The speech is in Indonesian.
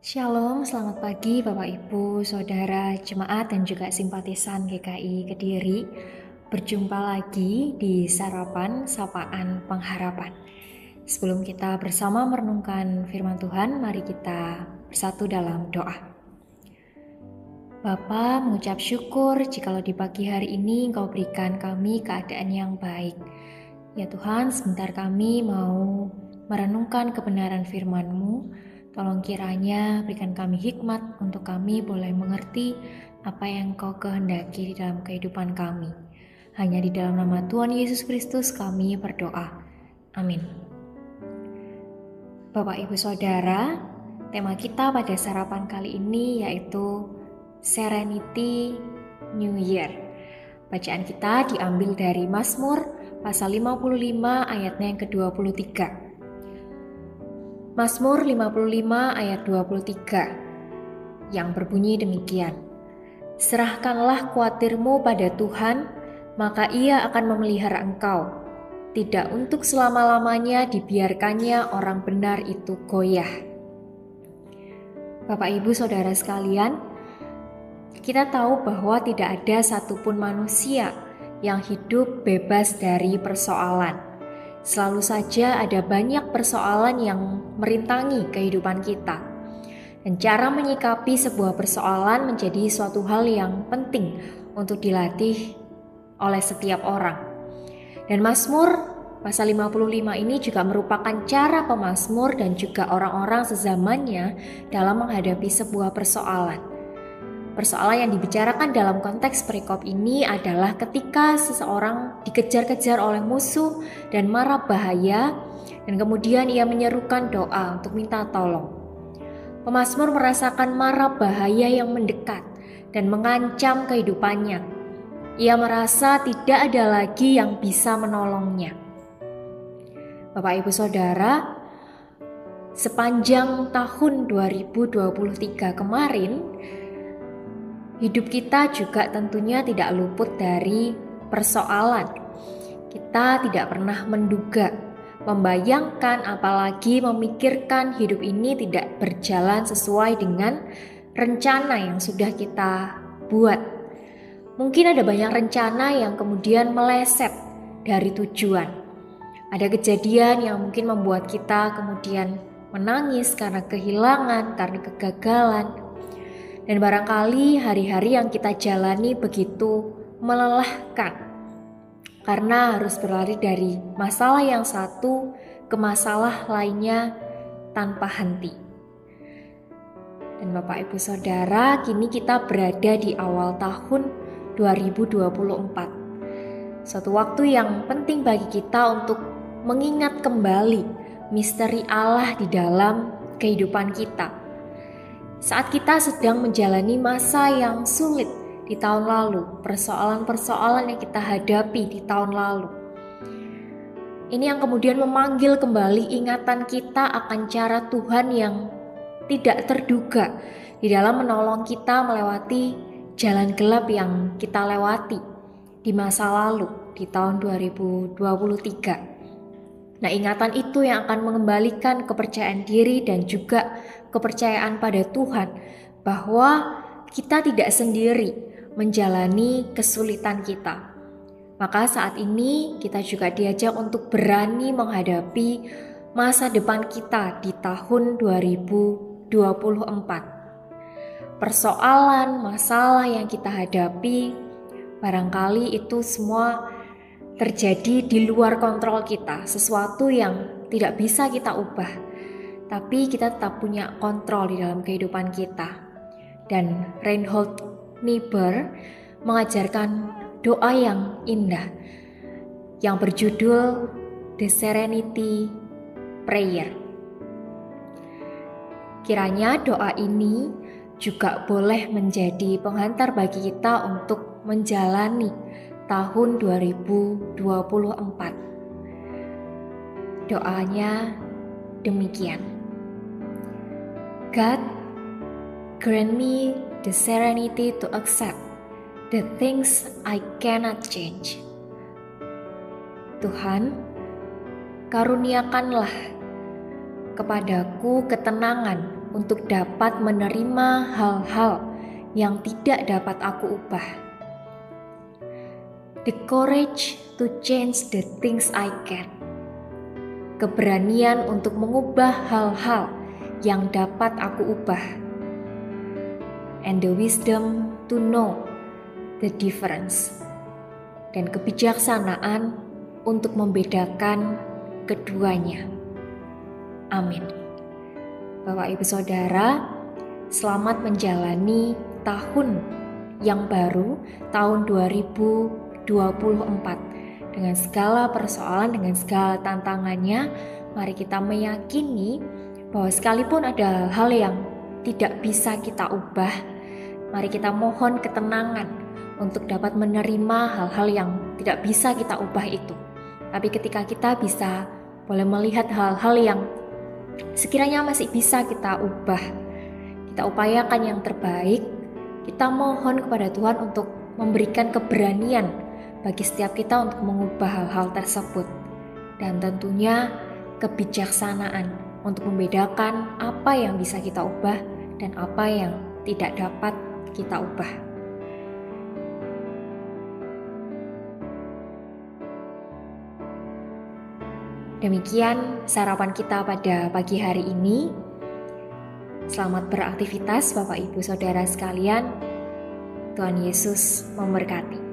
Shalom, selamat pagi Bapak Ibu, Saudara, Jemaat dan juga simpatisan GKI Kediri. Berjumpa lagi di Sarapan Sapaan Pengharapan. Sebelum kita bersama merenungkan firman Tuhan, mari kita bersatu dalam doa. Bapa, mengucap syukur jikalau di pagi hari ini Engkau berikan kami keadaan yang baik. Ya Tuhan, sebentar kami mau merenungkan kebenaran firman-Mu. Tolong kiranya berikan kami hikmat untuk kami boleh mengerti apa yang Engkau kehendaki di dalam kehidupan kami. Hanya di dalam nama Tuhan Yesus Kristus kami berdoa. Amin. Bapak Ibu Saudara, tema kita pada sarapan kali ini yaitu Serenity New Year. Bacaan kita diambil dari Mazmur pasal 55 ayatnya yang ke-23. Mazmur 55 ayat 23 yang berbunyi demikian. Serahkanlah khawatirmu pada Tuhan, maka Ia akan memelihara engkau. Tidak untuk selama-lamanya dibiarkannya orang benar itu goyah. Bapak Ibu Saudara sekalian, kita tahu bahwa tidak ada satupun manusia yang hidup bebas dari persoalan. Selalu saja ada banyak persoalan yang merintangi kehidupan kita. Dan cara menyikapi sebuah persoalan menjadi suatu hal yang penting untuk dilatih oleh setiap orang. Dan Mazmur pasal 55 ini juga merupakan cara pemazmur dan juga orang-orang sezamannya dalam menghadapi sebuah persoalan. Persoalan yang dibicarakan dalam konteks perikop ini adalah ketika seseorang dikejar-kejar oleh musuh dan mara bahaya, dan kemudian ia menyerukan doa untuk minta tolong. Pemazmur merasakan mara bahaya yang mendekat dan mengancam kehidupannya. Ia merasa tidak ada lagi yang bisa menolongnya. Bapak Ibu Saudara, sepanjang tahun 2023 kemarin, hidup kita juga tentunya tidak luput dari persoalan. Kita tidak pernah menduga, membayangkan, apalagi memikirkan hidup ini tidak berjalan sesuai dengan rencana yang sudah kita buat. Mungkin ada banyak rencana yang kemudian meleset dari tujuan. Ada kejadian yang mungkin membuat kita kemudian menangis karena kehilangan, karena kegagalan. Dan barangkali hari-hari yang kita jalani begitu melelahkan karena harus berlari dari masalah yang satu ke masalah lainnya tanpa henti. Dan Bapak Ibu Saudara, kini kita berada di awal tahun 2024. Suatu waktu yang penting bagi kita untuk mengingat kembali misteri Allah di dalam kehidupan kita. Saat kita sedang menjalani masa yang sulit di tahun lalu, persoalan-persoalan yang kita hadapi di tahun lalu, ini yang kemudian memanggil kembali ingatan kita akan cara Tuhan yang tidak terduga di dalam menolong kita melewati jalan gelap yang kita lewati di masa lalu di tahun 2023. Nah, ingatan itu yang akan mengembalikan kepercayaan diri dan juga kepercayaan pada Tuhan bahwa kita tidak sendiri menjalani kesulitan kita. Maka saat ini kita juga diajak untuk berani menghadapi masa depan kita di tahun 2024. Persoalan, masalah yang kita hadapi, barangkali itu semua terjadi di luar kontrol kita, sesuatu yang tidak bisa kita ubah, tapi kita tetap punya kontrol di dalam kehidupan kita. Dan Reinhold Niebuhr mengajarkan doa yang indah yang berjudul The Serenity Prayer. Kiranya doa ini juga boleh menjadi penghantar bagi kita untuk menjalani tahun 2024. Doanya demikian. God, grant me the serenity to accept the things I cannot change. Tuhan, karuniakanlah kepadaku ketenangan untuk dapat menerima hal-hal yang tidak dapat aku ubah. The courage to change the things I can. Keberanian untuk mengubah hal-hal yang dapat aku ubah. And the wisdom to know the difference. Dan kebijaksanaan untuk membedakan keduanya. Amin. Bapak Ibu Saudara, selamat menjalani tahun yang baru, tahun 2024. Dengan segala persoalan, dengan segala tantangannya, mari kita meyakini bahwa sekalipun ada hal yang tidak bisa kita ubah, mari kita mohon ketenangan untuk dapat menerima hal-hal yang tidak bisa kita ubah itu. Tapi ketika kita bisa boleh melihat hal-hal yang sekiranya masih bisa kita ubah, kita upayakan yang terbaik, kita mohon kepada Tuhan untuk memberikan keberanian bagi setiap kita untuk mengubah hal-hal tersebut. Dan tentunya kebijaksanaan untuk membedakan apa yang bisa kita ubah dan apa yang tidak dapat kita ubah. Demikian sarapan kita pada pagi hari ini. Selamat beraktivitas Bapak Ibu Saudara sekalian. Tuhan Yesus memberkati.